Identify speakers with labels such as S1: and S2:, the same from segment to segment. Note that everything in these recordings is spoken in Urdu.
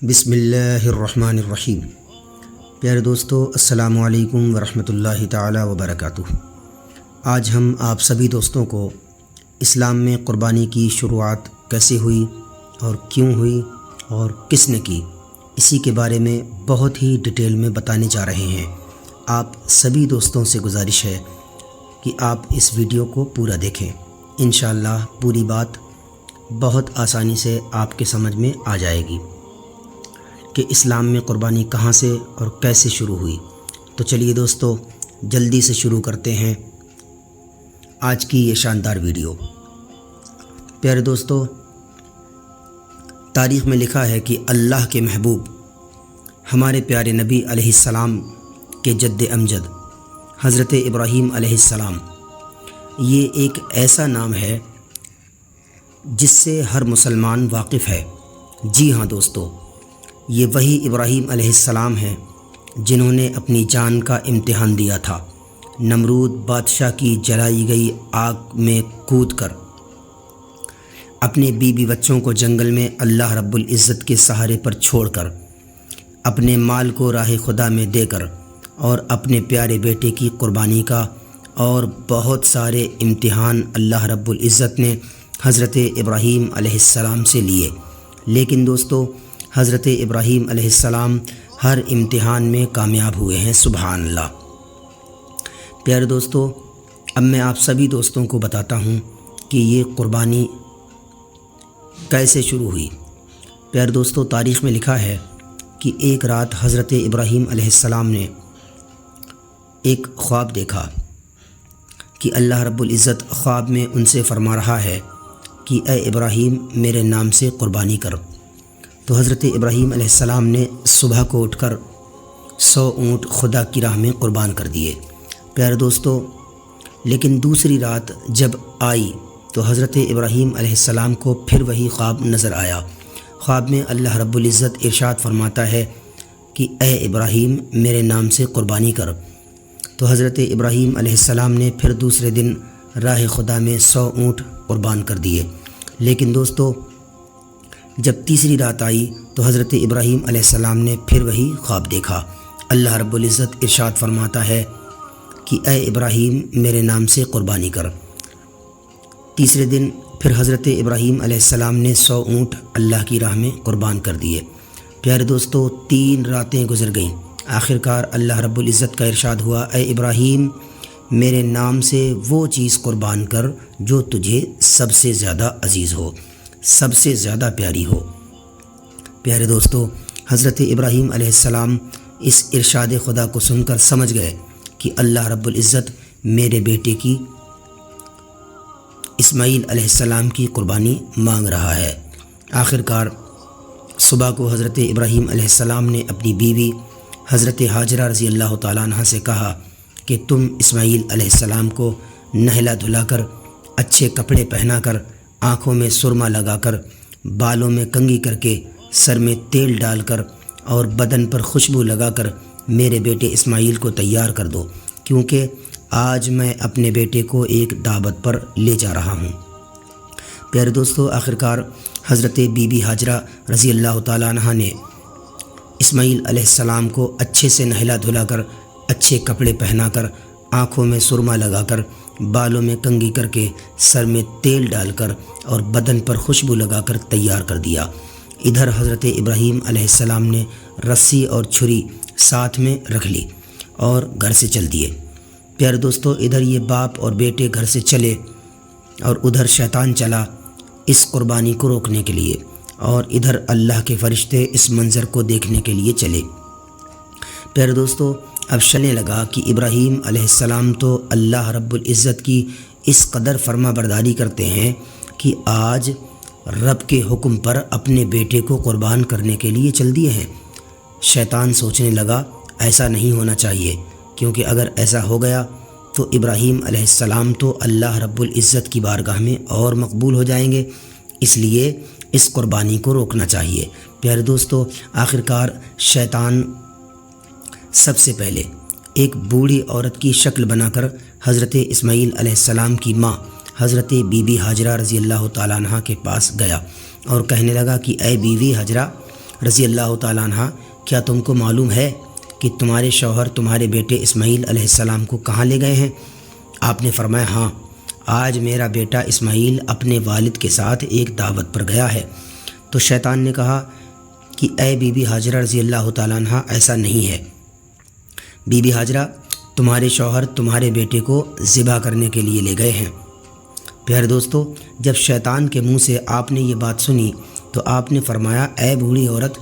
S1: بسم اللہ الرحمن الرحیم۔ پیارے دوستو، السلام علیکم ورحمۃ اللہ تعالی وبرکاتہ۔ آج ہم آپ سبھی دوستوں کو اسلام میں قربانی کی شروعات کیسے ہوئی اور کیوں ہوئی اور کس نے کی، اسی کے بارے میں بہت ہی ڈیٹیل میں بتانے جا رہے ہیں۔ آپ سبھی دوستوں سے گزارش ہے کہ آپ اس ویڈیو کو پورا دیکھیں۔ انشاءاللہ پوری بات بہت آسانی سے آپ کے سمجھ میں آ جائے گی کہ اسلام میں قربانی کہاں سے اور کیسے شروع ہوئی۔ تو چلیے دوستو، جلدی سے شروع کرتے ہیں آج کی یہ شاندار ویڈیو۔ پیارے دوستو، تاریخ میں لکھا ہے کہ اللہ کے محبوب ہمارے پیارے نبی علیہ السلام کے جد امجد حضرت ابراہیم علیہ السلام، یہ ایک ایسا نام ہے جس سے ہر مسلمان واقف ہے۔ جی ہاں دوستو، یہ وہی ابراہیم علیہ السلام ہیں جنہوں نے اپنی جان کا امتحان دیا تھا، نمرود بادشاہ کی جلائی گئی آگ میں کود کر، اپنے بیوی بچوں کو جنگل میں اللہ رب العزت کے سہارے پر چھوڑ کر، اپنے مال کو راہ خدا میں دے کر، اور اپنے پیارے بیٹے کی قربانی کا، اور بہت سارے امتحان اللہ رب العزت نے حضرت ابراہیم علیہ السلام سے لیے۔ لیکن دوستو، حضرت ابراہیم علیہ السلام ہر امتحان میں کامیاب ہوئے ہیں، سبحان اللہ۔ پیارے دوستو، اب میں آپ سبھی دوستوں کو بتاتا ہوں کہ یہ قربانی کیسے شروع ہوئی۔ پیارے دوستو، تاریخ میں لکھا ہے کہ ایک رات حضرت ابراہیم علیہ السلام نے ایک خواب دیکھا کہ اللہ رب العزت خواب میں ان سے فرما رہا ہے کہ اے ابراہیم، میرے نام سے قربانی کر۔ تو حضرت ابراہیم علیہ السلام نے صبح کو اٹھ کر 100 اونٹ خدا کی راہ میں قربان کر دیے۔ پیارے دوستو، لیکن دوسری رات جب آئی تو حضرت ابراہیم علیہ السلام کو پھر وہی خواب نظر آیا۔ خواب میں اللہ رب العزت ارشاد فرماتا ہے کہ اے ابراہیم، میرے نام سے قربانی کر۔ تو حضرت ابراہیم علیہ السلام نے پھر دوسرے دن راہ خدا میں 100 اونٹ قربان کر دیے۔ لیکن دوستو، جب تیسری رات آئی تو حضرت ابراہیم علیہ السلام نے پھر وہی خواب دیکھا۔ اللہ رب العزت ارشاد فرماتا ہے کہ اے ابراہیم، میرے نام سے قربانی کر۔ تیسرے دن پھر حضرت ابراہیم علیہ السلام نے 100 اونٹ اللہ کی راہ میں قربان کر دیے۔ پیارے دوستو، 3 راتیں گزر گئیں۔ آخرکار اللہ رب العزت کا ارشاد ہوا، اے ابراہیم، میرے نام سے وہ چیز قربان کر جو تجھے سب سے زیادہ عزیز ہو، سب سے زیادہ پیاری ہو۔ پیارے دوستو، حضرت ابراہیم علیہ السلام اس ارشاد خدا کو سن کر سمجھ گئے کہ اللہ رب العزت میرے بیٹے کی، اسماعیل علیہ السلام کی قربانی مانگ رہا ہے۔ آخرکار صبح کو حضرت ابراہیم علیہ السلام نے اپنی بیوی حضرت ہاجرہ رضی اللہ تعالیٰ عنہ سے کہا کہ تم اسماعیل علیہ السلام کو نہلا دھلا کر، اچھے کپڑے پہنا کر، آنکھوں میں سرما لگا کر، بالوں میں کنگھی کر کے، سر میں تیل ڈال کر اور بدن پر خوشبو لگا کر میرے بیٹے اسماعیل کو تیار کر دو، کیونکہ آج میں اپنے بیٹے کو ایک دعوت پر لے جا رہا ہوں۔ پیارے دوستو، آخرکار حضرت بی بی ہاجرہ رضی اللہ تعالیٰ عنہ نے اسماعیل علیہ السلام کو اچھے سے نہلا دھلا کر، اچھے کپڑے پہنا کر، آنکھوں میں سرما لگا کر، بالوں میں کنگھی کر کے، سر میں تیل ڈال کر اور بدن پر خوشبو لگا کر تیار کر دیا۔ ادھر حضرت ابراہیم علیہ السلام نے رسی اور چھری ساتھ میں رکھ لی اور گھر سے چل دیے۔ پیارے دوستو، ادھر یہ باپ اور بیٹے گھر سے چلے اور ادھر شیطان چلا اس قربانی کو روکنے کے لیے، اور ادھر اللہ کے فرشتے اس منظر کو دیکھنے کے لیے چلے۔ پیارے دوستو، اب چلنے لگا کہ ابراہیم علیہ السلام تو اللہ رب العزت کی اس قدر فرما برداری کرتے ہیں کہ آج رب کے حکم پر اپنے بیٹے کو قربان کرنے کے لیے چل دیے ہیں۔ شیطان سوچنے لگا ایسا نہیں ہونا چاہیے، کیونکہ اگر ایسا ہو گیا تو ابراہیم علیہ السلام تو اللہ رب العزت کی بارگاہ میں اور مقبول ہو جائیں گے، اس لیے اس قربانی کو روکنا چاہیے۔ پیارے دوستو، آخرکار شیطان سب سے پہلے ایک بوڑھی عورت کی شکل بنا کر حضرت اسماعیل علیہ السلام کی ماں حضرت بی بی ہاجرہ رضی اللہ تعالیٰ عنہ کے پاس گیا اور کہنے لگا کہ اے بیوی ہاجرہ رضی اللہ تعالیٰ عنہ، کیا تم کو معلوم ہے کہ تمہارے شوہر تمہارے بیٹے اسماعیل علیہ السلام کو کہاں لے گئے ہیں؟ آپ نے فرمایا ہاں، آج میرا بیٹا اسماعیل اپنے والد کے ساتھ ایک دعوت پر گیا ہے۔ تو شیطان نے کہا کہ اے بی بی ہاجرہ رضی اللہ تعالیٰ عنہ، ایسا نہیں ہے۔ بی بی ہاجرہ، تمہارے شوہر تمہارے بیٹے کو ذبح کرنے کے لیے لے گئے ہیں۔ پیارے دوستو، جب شیطان کے منہ سے آپ نے یہ بات سنی تو آپ نے فرمایا اے بوڑھی عورت،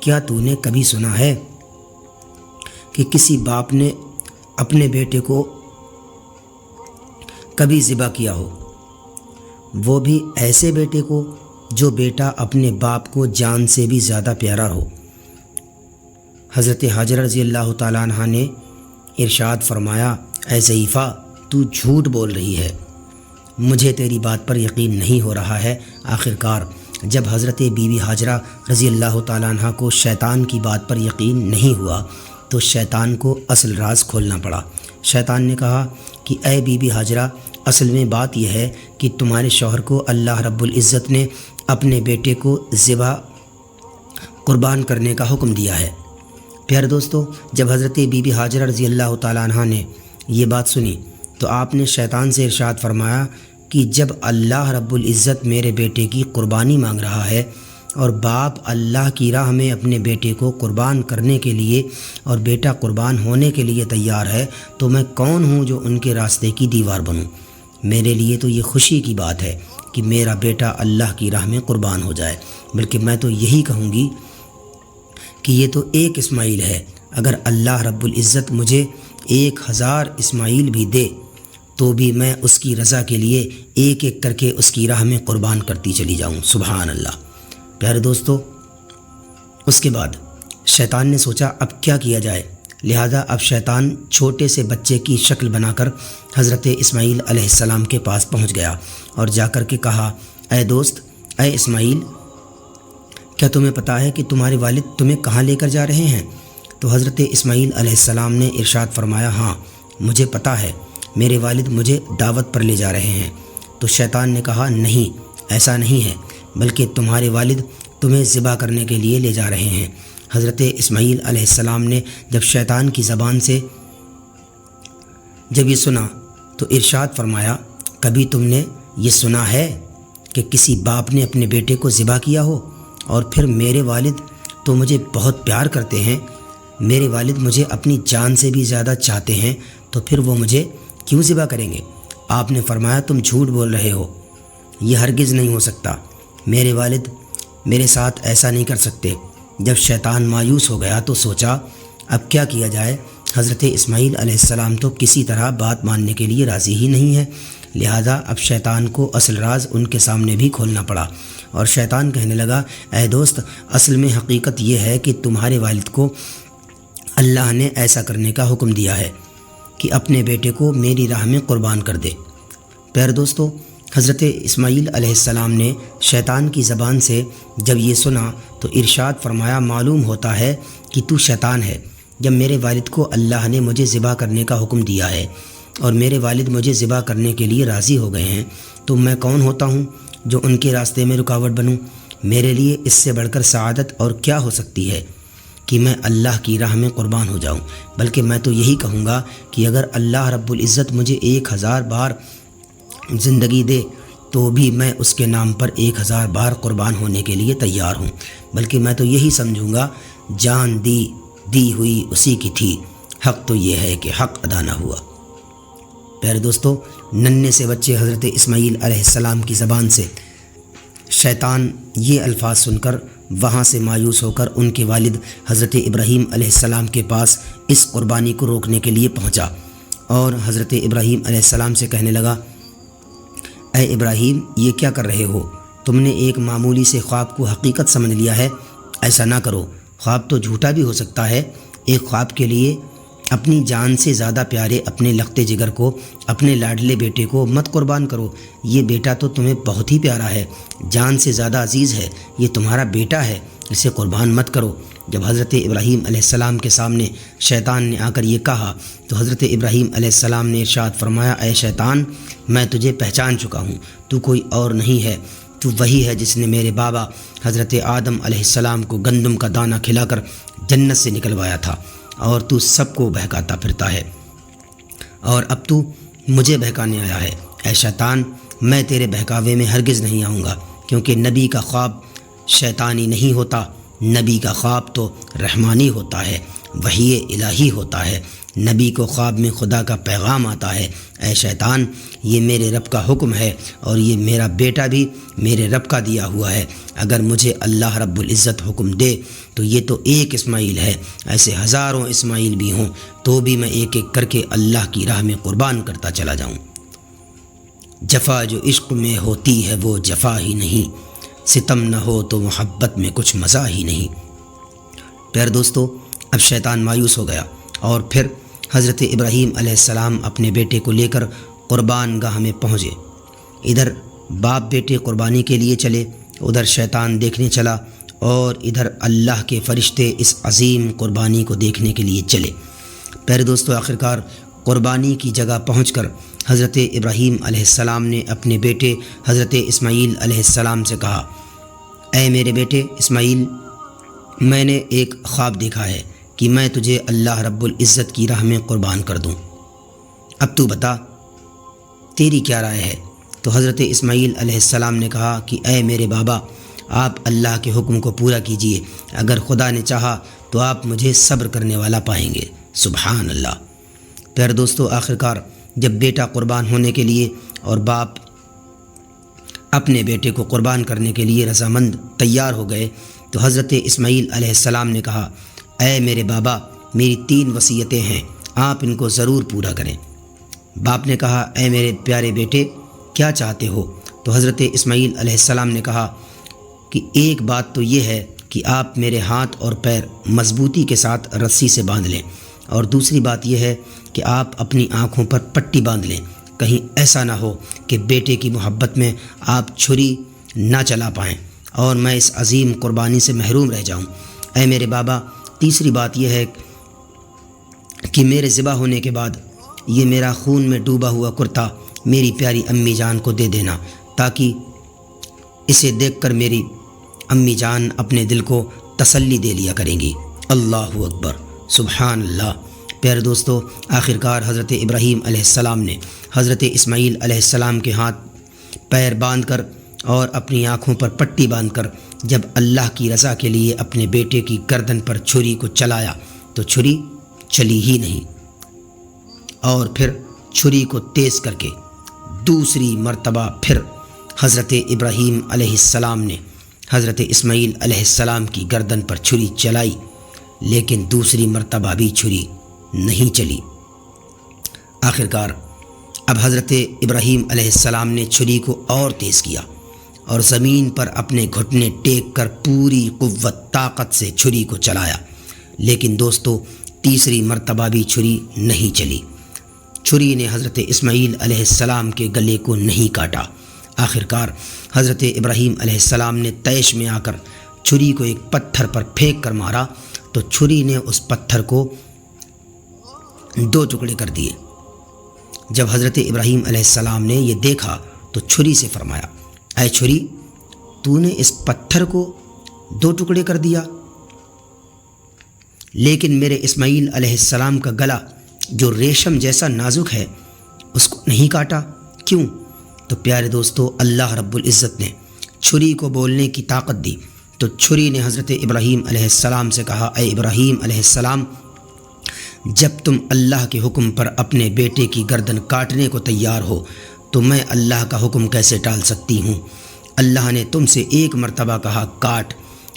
S1: کیا تو نے کبھی سنا ہے کہ کسی باپ نے اپنے بیٹے کو کبھی ذبح کیا ہو، وہ بھی ایسے بیٹے کو جو بیٹا اپنے باپ کو جان سے بھی زیادہ پیارا ہو؟ حضرت ہاجرہ رضی اللہ تعالیٰ عنہ نے ارشاد فرمایا اے ضعیفہ، تو جھوٹ بول رہی ہے، مجھے تیری بات پر یقین نہیں ہو رہا ہے۔ آخرکار جب حضرت بی بی ہاجرہ رضی اللہ تعالیٰ عنہ کو شیطان کی بات پر یقین نہیں ہوا تو شیطان کو اصل راز کھولنا پڑا۔ شیطان نے کہا کہ اے بی بی ہاجرہ، اصل میں بات یہ ہے کہ تمہارے شوہر کو اللہ رب العزت نے اپنے بیٹے کو ذبح قربان کرنے کا حکم دیا ہے۔ پیارے دوستو، جب حضرت بی بی ہاجرہ رضی اللہ تعالیٰ عنہ نے یہ بات سنی تو آپ نے شیطان سے ارشاد فرمایا کہ جب اللہ رب العزت میرے بیٹے کی قربانی مانگ رہا ہے اور باپ اللہ کی راہ میں اپنے بیٹے کو قربان کرنے کے لیے اور بیٹا قربان ہونے کے لیے تیار ہے، تو میں کون ہوں جو ان کے راستے کی دیوار بنوں؟ میرے لیے تو یہ خوشی کی بات ہے کہ میرا بیٹا اللہ کی راہ میں قربان ہو جائے، بلکہ میں تو یہی کہوں گی کہ یہ تو ایک اسماعیل ہے، اگر اللہ رب العزت مجھے 1000 اسماعیل بھی دے تو بھی میں اس کی رضا کے لیے ایک ایک کر کے اس کی راہ میں قربان کرتی چلی جاؤں۔ سبحان اللہ۔ پیارے دوستو، اس کے بعد شیطان نے سوچا اب کیا کیا جائے، لہذا اب شیطان چھوٹے سے بچے کی شکل بنا کر حضرت اسماعیل علیہ السلام کے پاس پہنچ گیا اور جا کر کے کہا اے دوست، اے اسماعیل، کیا تمہیں پتہ ہے کہ تمہارے والد تمہیں کہاں لے کر جا رہے ہیں؟ تو حضرت اسماعیل علیہ السلام نے ارشاد فرمایا ہاں، مجھے پتہ ہے، میرے والد مجھے دعوت پر لے جا رہے ہیں۔ تو شیطان نے کہا نہیں، ایسا نہیں ہے، بلکہ تمہارے والد تمہیں ذبح کرنے کے لیے لے جا رہے ہیں۔ حضرت اسماعیل علیہ السلام نے جب شیطان کی زبان سے جب یہ سنا تو ارشاد فرمایا کبھی تم نے یہ سنا ہے کہ کسی باپ نے اپنے بیٹے کو ذبح کیا ہو؟ اور پھر میرے والد تو مجھے بہت پیار کرتے ہیں، میرے والد مجھے اپنی جان سے بھی زیادہ چاہتے ہیں، تو پھر وہ مجھے کیوں ذبح کریں گے؟ آپ نے فرمایا تم جھوٹ بول رہے ہو، یہ ہرگز نہیں ہو سکتا، میرے والد میرے ساتھ ایسا نہیں کر سکتے۔ جب شیطان مایوس ہو گیا تو سوچا اب کیا کیا جائے، حضرت اسماعیل علیہ السلام تو کسی طرح بات ماننے کے لیے راضی ہی نہیں ہے، لہذا اب شیطان کو اصل راز ان کے سامنے بھی کھولنا پڑا اور شیطان کہنے لگا اے دوست، اصل میں حقیقت یہ ہے کہ تمہارے والد کو اللہ نے ایسا کرنے کا حکم دیا ہے کہ اپنے بیٹے کو میری راہ میں قربان کر دے۔ پیارے دوستو، حضرت اسماعیل علیہ السلام نے شیطان کی زبان سے جب یہ سنا تو ارشاد فرمایا معلوم ہوتا ہے کہ تو شیطان ہے، جب میرے والد کو اللہ نے مجھے ذبح کرنے کا حکم دیا ہے اور میرے والد مجھے ذبح کرنے کے لیے راضی ہو گئے ہیں، تو میں کون ہوتا ہوں جو ان کے راستے میں رکاوٹ بنوں؟ میرے لیے اس سے بڑھ کر سعادت اور کیا ہو سکتی ہے کہ میں اللہ کی راہ میں قربان ہو جاؤں، بلکہ میں تو یہی کہوں گا کہ اگر اللہ رب العزت مجھے 1000 بار زندگی دے تو بھی میں اس کے نام پر 1000 بار قربان ہونے کے لیے تیار ہوں، بلکہ میں تو یہی سمجھوں گا جان دی ہوئی اسی کی تھی، حق تو یہ ہے کہ حق ادا نہ ہوا۔ پیارے دوستو، ننھے سے بچے حضرت اسماعیل علیہ السلام کی زبان سے شیطان یہ الفاظ سن کر وہاں سے مایوس ہو کر ان کے والد حضرت ابراہیم علیہ السلام کے پاس اس قربانی کو روکنے کے لیے پہنچا اور حضرت ابراہیم علیہ السلام سے کہنے لگا اے ابراہیم، یہ کیا کر رہے ہو؟ تم نے ایک معمولی سے خواب کو حقیقت سمجھ لیا ہے، ایسا نہ کرو، خواب تو جھوٹا بھی ہو سکتا ہے، ایک خواب کے لیے اپنی جان سے زیادہ پیارے اپنے لخت جگر کو، اپنے لاڈلے بیٹے کو مت قربان کرو، یہ بیٹا تو تمہیں بہت ہی پیارا ہے، جان سے زیادہ عزیز ہے، یہ تمہارا بیٹا ہے، اسے قربان مت کرو۔ جب حضرت ابراہیم علیہ السلام کے سامنے شیطان نے آ کر یہ کہا تو حضرت ابراہیم علیہ السلام نے ارشاد فرمایا اے شیطان، میں تجھے پہچان چکا ہوں، تو کوئی اور نہیں ہے، تو وہی ہے جس نے میرے بابا حضرت آدم علیہ السلام کو گندم کا دانہ کھلا کر جنت سے نکلوایا تھا، اور تو سب کو بہکاتا پھرتا ہے، اور اب تو مجھے بہکانے آیا ہے۔ اے شیطان، میں تیرے بہکاوے میں ہرگز نہیں آؤں گا، کیونکہ نبی کا خواب شیطانی نہیں ہوتا، نبی کا خواب تو رحمانی ہوتا ہے، وحی الہی ہوتا ہے۔ نبی کو خواب میں خدا کا پیغام آتا ہے۔ اے شیطان، یہ میرے رب کا حکم ہے، اور یہ میرا بیٹا بھی میرے رب کا دیا ہوا ہے۔ اگر مجھے اللہ رب العزت حکم دے تو یہ تو ایک اسماعیل ہے، ایسے ہزاروں اسماعیل بھی ہوں تو بھی میں ایک ایک کر کے اللہ کی راہ میں قربان کرتا چلا جاؤں۔ جفا جو عشق میں ہوتی ہے وہ جفا ہی نہیں، ستم نہ ہو تو محبت میں کچھ مزہ ہی نہیں۔ پیارے دوستو، اب شیطان مایوس ہو گیا، اور پھر حضرت ابراہیم علیہ السلام اپنے بیٹے کو لے کر قربان گاہ میں پہنچے۔ ادھر باپ بیٹے قربانی کے لیے چلے، ادھر شیطان دیکھنے چلا، اور ادھر اللہ کے فرشتے اس عظیم قربانی کو دیکھنے کے لیے چلے۔ پیارے دوستو، آخرکار قربانی کی جگہ پہنچ کر حضرت ابراہیم علیہ السلام نے اپنے بیٹے حضرت اسماعیل علیہ السلام سے کہا، اے میرے بیٹے اسماعیل، میں نے ایک خواب دیکھا ہے کہ میں تجھے اللہ رب العزت کی راہ میں قربان کر دوں، اب تو بتا تیری کیا رائے ہے؟ تو حضرت اسماعیل علیہ السلام نے کہا کہ اے میرے بابا، آپ اللہ کے حکم کو پورا کیجئے، اگر خدا نے چاہا تو آپ مجھے صبر کرنے والا پائیں گے۔ سبحان اللہ۔ پیارے دوستو، آخرکار جب بیٹا قربان ہونے کے لیے اور باپ اپنے بیٹے کو قربان کرنے کے لیے رضامند تیار ہو گئے تو حضرت اسماعیل علیہ السلام نے کہا، اے میرے بابا، میری 3 وصیتیں ہیں، آپ ان کو ضرور پورا کریں۔ باپ نے کہا، اے میرے پیارے بیٹے، کیا چاہتے ہو؟ تو حضرت اسماعیل علیہ السلام نے کہا کہ ایک بات تو یہ ہے کہ آپ میرے ہاتھ اور پیر مضبوطی کے ساتھ رسی سے باندھ لیں، اور دوسری بات یہ ہے کہ آپ اپنی آنکھوں پر پٹی باندھ لیں، کہیں ایسا نہ ہو کہ بیٹے کی محبت میں آپ چھری نہ چلا پائیں اور میں اس عظیم قربانی سے محروم رہ جاؤں۔ اے میرے بابا، تیسری بات یہ ہے کہ میرے ذبح ہونے کے بعد یہ میرا خون میں ڈوبا ہوا کرتا میری پیاری امی جان کو دے دینا، تاکہ اسے دیکھ کر میری امی جان اپنے دل کو تسلی دے لیا کریں گی۔ اللہ اکبر، سبحان اللہ۔ پیارے دوستو، آخرکار حضرت ابراہیم علیہ السلام نے حضرت اسماعیل علیہ السلام کے ہاتھ پیر باندھ کر اور اپنی آنکھوں پر پٹی باندھ کر جب اللہ کی رضا کے لیے اپنے بیٹے کی گردن پر چھری کو چلایا تو چھری چلی ہی نہیں، اور پھر چھری کو تیز کر کے دوسری مرتبہ پھر حضرت ابراہیم علیہ السلام نے حضرت اسماعیل علیہ السلام کی گردن پر چھری چلائی، لیکن دوسری مرتبہ بھی چھری نہیں چلی۔ آخرکار اب حضرت ابراہیم علیہ السلام نے چھری کو اور تیز کیا اور زمین پر اپنے گھٹنے ٹیک کر پوری قوت طاقت سے چھری کو چلایا، لیکن دوستو تیسری مرتبہ بھی چھری نہیں چلی۔ چھری نے حضرت اسماعیل علیہ السلام کے گلے کو نہیں کاٹا۔ آخرکار حضرت ابراہیم علیہ السلام نے طیش میں آ کر چھری کو ایک پتھر پر پھینک کر مارا تو چھری نے اس پتھر کو 2 ٹکڑے کر دیے۔ جب حضرت ابراہیم علیہ السلام نے یہ دیکھا تو چھری سے فرمایا، اے چھری، تو نے اس پتھر کو 2 ٹکڑے کر دیا، لیکن میرے اسماعیل علیہ السلام کا گلا جو ریشم جیسا نازک ہے اس کو نہیں کاٹا، کیوں؟ تو پیارے دوستو، اللہ رب العزت نے چھری کو بولنے کی طاقت دی تو چھری نے حضرت ابراہیم علیہ السلام سے کہا، اے ابراہیم علیہ السلام، جب تم اللہ کے حکم پر اپنے بیٹے کی گردن کاٹنے کو تیار ہو تو میں اللہ کا حکم کیسے ٹال سکتی ہوں؟ اللہ نے تم سے 1 مرتبہ کہا کاٹ،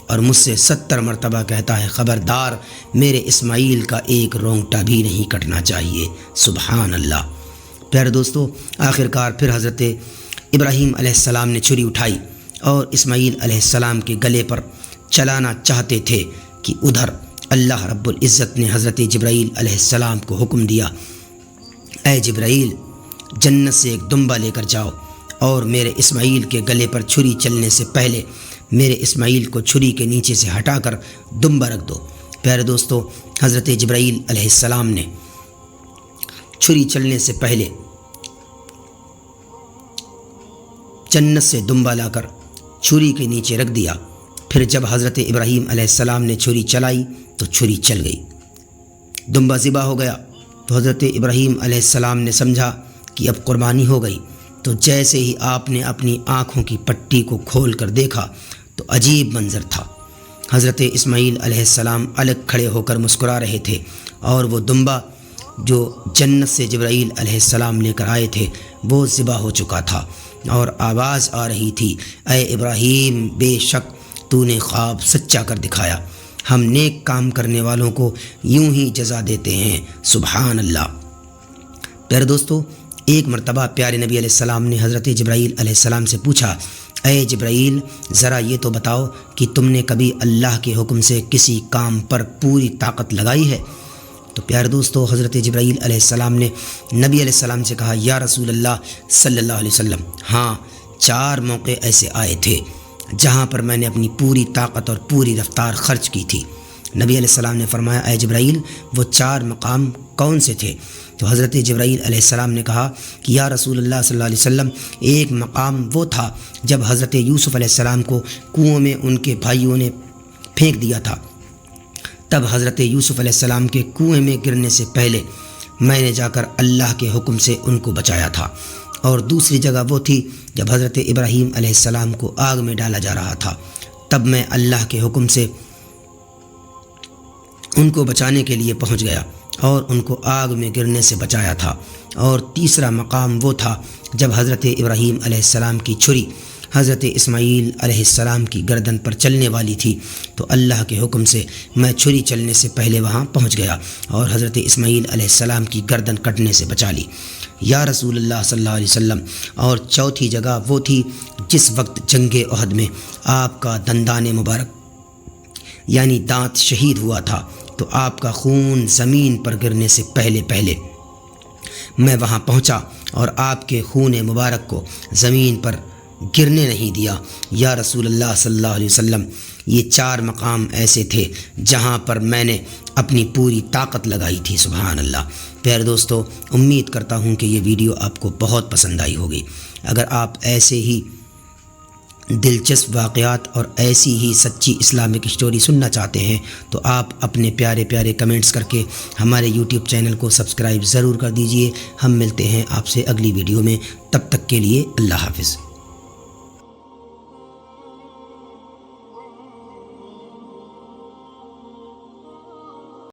S1: اور مجھ سے 70 مرتبہ کہتا ہے خبردار، میرے اسماعیل کا 1 رونگٹا بھی نہیں کٹنا چاہیے۔ سبحان اللہ۔ پیارے دوستو، آخرکار پھر حضرت ابراہیم علیہ السلام نے چھری اٹھائی اور اسماعیل علیہ السلام کے گلے پر چلانا چاہتے تھے کہ ادھر اللہ رب العزت نے حضرت جبرائیل علیہ السلام کو حکم دیا، اے جبرائیل، جنت سے ایک دمبا لے کر جاؤ اور میرے اسماعیل کے گلے پر چھری چلنے سے پہلے میرے اسماعیل کو چھری کے نیچے سے ہٹا کر دمبا رکھ دو۔ پیارے دوستو، حضرت جبرائیل علیہ السلام نے چھری چلنے سے پہلے جنت سے دمبا لا کر چھری کے نیچے رکھ دیا۔ پھر جب حضرت ابراہیم علیہ السلام نے چھری چلائی تو چھری چل گئی، دمبا ذبح ہو گیا۔ تو حضرت ابراہیم علیہ السلام نے سمجھا کہ اب قربانی ہو گئی۔ تو جیسے ہی آپ نے اپنی آنکھوں کی پٹی کو کھول کر دیکھا تو عجیب منظر تھا۔ حضرت اسماعیل علیہ السلام الگ کھڑے ہو کر مسکرا رہے تھے، اور وہ دمبا جو جنت سے جبرائیل علیہ السلام لے کر آئے تھے وہ ذبح ہو چکا تھا، اور آواز آ رہی تھی، اے ابراہیم، بے شک تو نے خواب سچا کر دکھایا، ہم نیک کام کرنے والوں کو یوں ہی جزا دیتے ہیں۔ سبحان اللہ۔ پیارے دوستو، ایک مرتبہ پیارے نبی علیہ السلام نے حضرت جبرائیل علیہ السلام سے پوچھا، اے جبرائیل، ذرا یہ تو بتاؤ کہ تم نے کبھی اللہ کے حکم سے کسی کام پر پوری طاقت لگائی ہے؟ تو پیارے دوستو، حضرت جبرائیل علیہ السلام نے نبی علیہ السلام سے کہا، یا رسول اللہ صلی اللہ علیہ وسلم، ہاں 4 موقع ایسے آئے تھے جہاں پر میں نے اپنی پوری طاقت اور پوری رفتار خرچ کی تھی۔ نبی علیہ السلام نے فرمایا، اے جبرائیل، وہ 4 مقام کون سے تھے؟ تو حضرت جبرائیل علیہ السلام نے کہا کہ یا رسول اللہ صلی اللہ علیہ وسلم، ایک مقام وہ تھا جب حضرت یوسف علیہ السلام کو کنویں میں ان کے بھائیوں نے پھینک دیا تھا، تب حضرت یوسف علیہ السلام کے کنویں میں گرنے سے پہلے میں نے جا کر اللہ کے حکم سے ان کو بچایا تھا۔ اور دوسری جگہ وہ تھی جب حضرت ابراہیم علیہ السلام کو آگ میں ڈالا جا رہا تھا، تب میں اللہ کے حکم سے ان کو بچانے کے لیے پہنچ گیا اور ان کو آگ میں گرنے سے بچایا تھا۔ اور تیسرا مقام وہ تھا جب حضرت ابراہیم علیہ السلام کی چھری حضرت اسماعیل علیہ السلام کی گردن پر چلنے والی تھی، تو اللہ کے حکم سے میں چھری چلنے سے پہلے وہاں پہنچ گیا اور حضرت اسماعیل علیہ السلام کی گردن کٹنے سے بچا لی، یا رسول اللہ صلی اللہ علیہ وسلم۔ اور چوتھی جگہ وہ تھی جس وقت جنگ احد میں آپ کا دندان مبارک یعنی دانت شہید ہوا تھا، تو آپ کا خون زمین پر گرنے سے پہلے میں وہاں پہنچا اور آپ کے خون مبارک کو زمین پر گرنے نہیں دیا، یا رسول اللہ صلی اللہ علیہ وسلم۔ یہ 4 مقام ایسے تھے جہاں پر میں نے اپنی پوری طاقت لگائی تھی۔ سبحان اللہ۔ پیارے دوستو، امید کرتا ہوں کہ یہ ویڈیو آپ کو بہت پسند آئی ہوگی۔ اگر آپ ایسے ہی دلچسپ واقعات اور ایسی ہی سچی اسلامک اسٹوری سننا چاہتے ہیں تو آپ اپنے پیارے پیارے کمنٹس کر کے ہمارے یوٹیوب چینل کو سبسکرائب ضرور کر دیجئے۔ ہم ملتے ہیں آپ سے اگلی ویڈیو میں، تب تک کے لیے اللہ حافظ۔